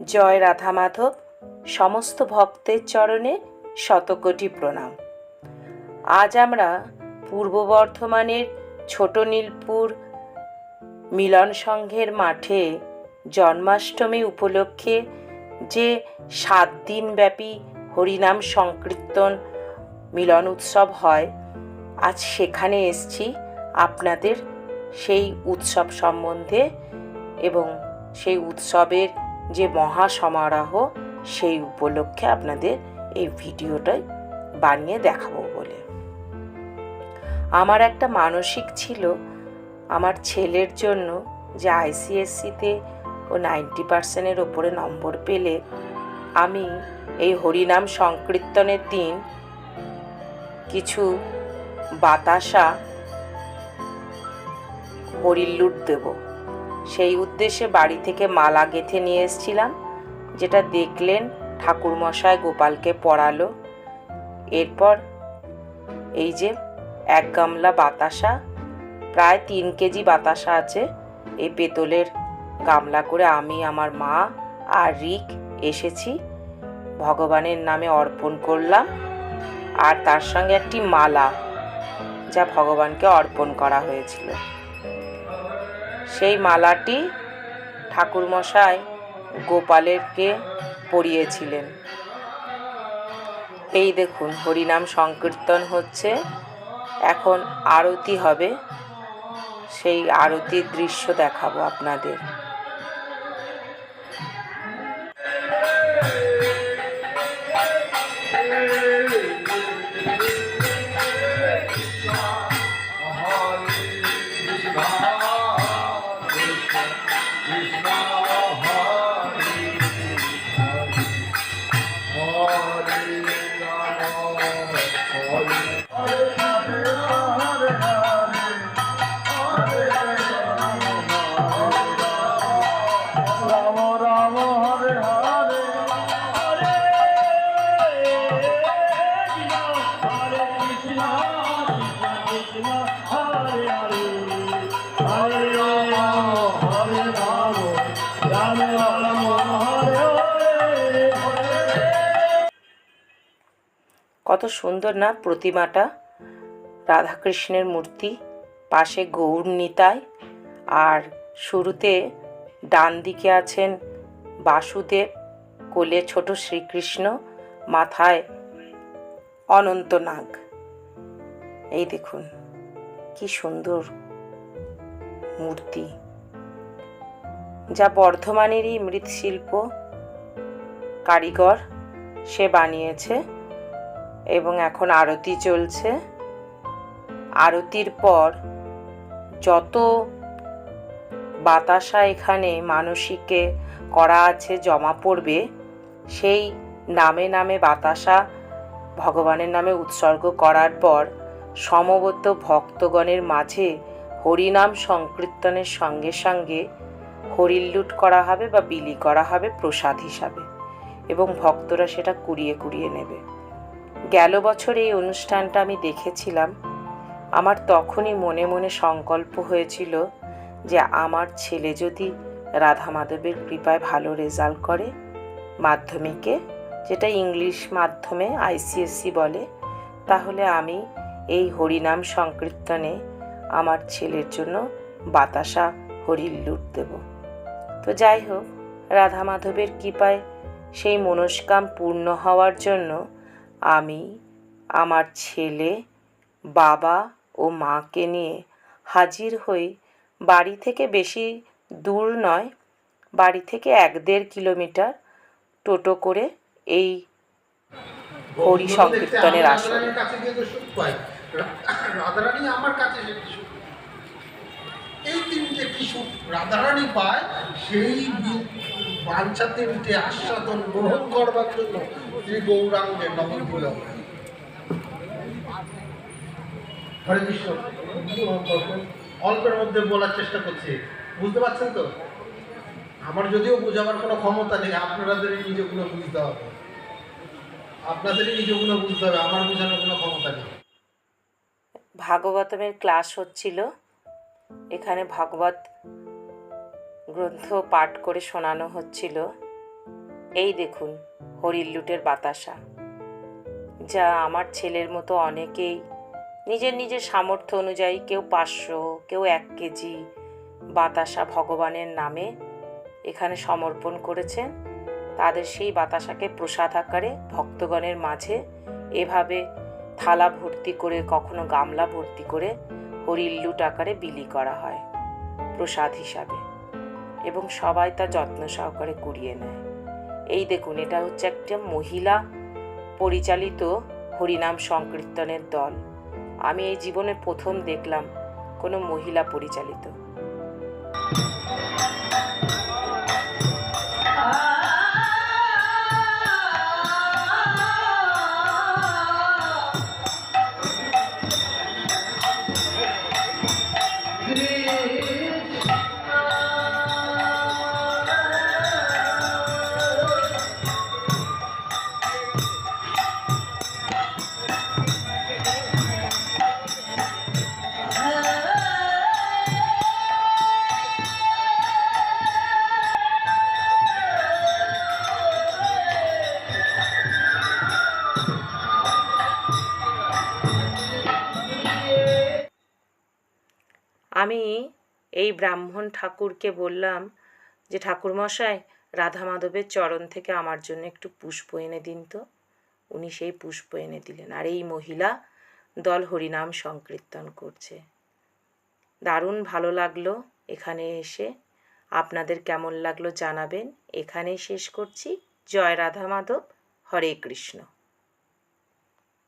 জয় রাধা মাধব। সমস্ত ভক্তের চরণে শতকোটি প্রণাম। আজ আমরা পূর্ব বর্ধমানের ছোট নীলপুর মিলন সংঘের মাঠে জন্মাষ্টমী উপলক্ষে যে 7 দিন ব্যাপী হরিনাম সংকীর্তন মিলন উৎসব হয়, আজ সেখানে এসেছি আপনাদের সেই উৎসব সম্বন্ধে এবং সেই উৎসবের যে মহা সমারোহ সেই উপলক্ষে আপনাদের এই ভিডিওটাই বানিয়ে দেখাবো বলে। আমার একটা মানসিক ছিল আমার ছেলের জন্য যে ICSEতে ও 90% ওপরে নম্বর পেলে আমি এই হরিনাম সংকীর্তনের দিন কিছু বাতাসা হরিল্লুট দেব। সেই উদ্দেশ্যে বাড়ি থেকে মালা গেঁথে নিয়ে এসেছিলাম, যেটা দেখলেন ঠাকুরমশাই গোপালকে পড়ালো। এরপর এই যে 1 গামলা বাতাসা, প্রায় 3 কেজি বাতাসা আছে, এই পেতলের গামলা করে আমি, আমার মা আর রিক এসেছি, ভগবানের নামে অর্পণ করলাম। আর তার সঙ্গে একটি মালা যা ভগবানকে অর্পণ করা হয়েছিল, সেই মালাটি ঠাকুরমশাই গোপালেরকে পরিয়েছিলেন। এই দেখুন হরিনাম সংকীর্তন হচ্ছে, এখন আরতি হবে, সেই আরতির দৃশ্য দেখাবো আপনাদের। কত সুন্দর না প্রতিমাটা, রাধাকৃষ্ণের মূর্তি, পাশে গৌর নিতাই, আর শুরুতে ডান দিকে আছেন বাসুদেব, কোলে ছোট শ্রীকৃষ্ণ, মাথায় অনন্তনাগ। এই দেখুন কি সুন্দর মূর্তি, যা বর্ধমানেরই মৃৎশিল্প কারিগর সে বানিয়েছে। এবং এখন আরতি চলছে। আরতির পর যত বাতাসা এখানে মানসিকে করা আছে জমা পড়বে, সেই নামে নামে বাতাসা ভগবানের নামে উৎসর্গ করার পর সমবেত ভক্তগণের মাঝে হরিনাম সংকীর্তনের সঙ্গে সঙ্গে হরিল্লুট করা হবে বা বিলি করা হবে প্রসাদ হিসাবে, এবং ভক্তরা সেটা কুড়িয়ে কুড়িয়ে নেবে। গেল বছর এই অনুষ্ঠানটা আমি দেখেছিলাম। আমার তখনই মনে মনে সংকল্প হয়েছিল যে আমার ছেলে যদি রাধা মাধবের কৃপায় ভালো রেজাল্ট করে মাধ্যমিকে, যেটা ইংলিশ মাধ্যমে ICSE বলে, তাহলে আমি এই হরিনাম সংকীর্তনে আমার ছেলের জন্য বাতাসা হরিল্লুট দেব। তো যাই হোক, রাধা মাধবের কৃপায় সেই মনস্কাম পূর্ণ হওয়ার জন্য আমি, আমার ছেলে, বাবা ও মাকে নিয়ে হাজির হই। বাড়ি থেকে বেশি দূর নয়, বাড়ি থেকে 1-1.5 কিলোমিটার টোটো করে এই হরি সংকীর্তনের আসরে। রাধারানী আমার কাছে এই তিনটে কিছু রাধারানী পায়, সেই বাঞ্ছা তিনটে আস্বাদন গ্রহণ করবার জন্য শ্রী গৌরাঙ্গের নবদ্বীপ। হরে কৃষ্ণ। অল্পের মধ্যে বলার চেষ্টা করছি, বুঝতে পারছেন তো? আমার যদিও বোঝাবার কোনো ক্ষমতা নেই, আপনাদেরই নিজেগুলো বুঝতে হবে, আপনাদেরই নিজেগুলো বুঝতে হবে, আমার বোঝানোর কোনো ক্ষমতা নেই। ভাগবতমের ক্লাস হচ্ছিল, এখানে ভাগবত গ্রন্থ পাঠ করে শোনানো হচ্ছিল। এই দেখুন হরিল্লুটের বাতাসা, যা আমার ছেলের মতো অনেকেই নিজের নিজের সামর্থ্য অনুযায়ী, কেউ 500, কেউ 1 কেজি বাতাসা ভগবানের নামে এখানে সমর্পণ করেছেন। তাদের সেই বাতাসাকে প্রসাদ আকারে ভক্তগণের মাঝে এভাবে থালা ভর্তি করে, কখনো গামলা ভর্তি করে হরিল্লুট আকারে বিলি করা হয় প্রসাদ হিসাবে, এবং সবাই তা যত্ন সহকারে কুড়িয়ে নেয়। এই দেখুন, এটা হচ্ছে একটা মহিলা পরিচালিত হরিনাম সংকীর্তনের দল। আমি এই জীবনে প্রথম দেখলাম কোনো মহিলা পরিচালিত। আমি এই ব্রাহ্মণ ঠাকুরকে বললাম যে, ঠাকুরমশাই, রাধা মাধবের চরণ থেকে আমার জন্য একটু পুষ্প এনে দিন তো। উনি সেই পুষ্প এনে দিলেন, আর এই মহিলা দল হরিনাম সংকীর্তন করছে। দারুণ ভালো লাগলো এখানে এসে। আপনাদের কেমন লাগলো জানাবেন। এখানেই শেষ করছি। জয় রাধা মাধব, হরে কৃষ্ণ।